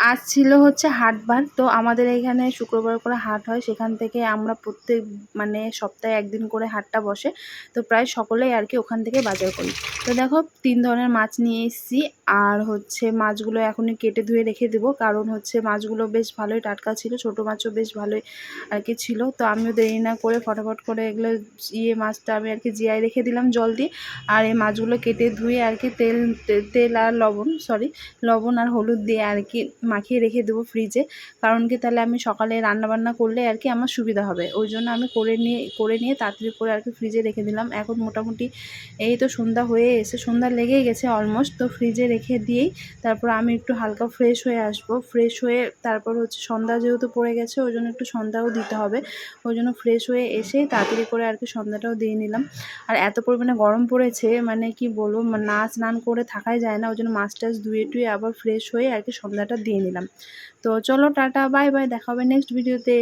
আজ ছিল হচ্ছে হাটবার। তো আমাদের এখানে শুক্রবার করে হাট হয়, সেখান থেকে আমরা প্রত্যেক মানে সপ্তাহে একদিন করে হাটটা বসে। তো প্রায় সকলেই আর কি ওখান থেকে বাজার করি। তো দেখো 3 ধরনের মাছ নিয়ে এসেছি। আর হচ্ছে মাছগুলো এখনই কেটে ধুয়ে রেখে দেবো, কারণ হচ্ছে মাছগুলো বেশ ভালোই টাটকা ছিল, ছোটো মাছও বেশ ভালোই আর কি ছিল। তো আমিও দেরি না করে ফটাফট করে এগুলো মাছটা আমি আর কি জিয়ায় রেখে দিলাম জল দিয়ে। আর এই মাছগুলো কেটে ধুয়ে আর কি তেল আর লবণ আর হলুদ দিয়ে আর কি মাখিয়ে রেখে দেবো ফ্রিজে। কারণ কি তাহলে আমি সকালে রান্নাবান্না করলে আর কি আমার সুবিধা হবে, ওই জন্য আমি করে নিয়ে তাড়াতাড়ি করে আর কি ফ্রিজে রেখে দিলাম। এখন মোটামুটি এই তো সন্ধ্যা হয়ে এসে, সন্ধ্যা লেগেই গেছে অলমোস্ট। তো ফ্রিজে রেখে দিয়েই তারপর আমি একটু হালকা ফ্রেশ হয়ে আসবো। ফ্রেশ হয়ে তারপর হচ্ছে সন্ধ্যা যেহেতু পড়ে গেছে, ওই জন্য একটু সন্ধ্যাও দিতে হবে। ওই জন্য ফ্রেশ হয়ে এসেই তাড়াতাড়ি করে আর কি সন্ধ্যাটাও দিয়ে নিলাম। আর এত পরিমাণে গরম পড়েছে, মানে কি বলবো, না স্নান করে থাকাই যায় না। ওই জন্য মাছ টাছ ধুয়ে টুয়ে আবার ফ্রেশ হয়ে আর কি সন্ধ্যাটা দিয়ে নিলাম। তো চলো টাটা, বাই বাই, দেখা হবে নেক্সট ভিডিওতে।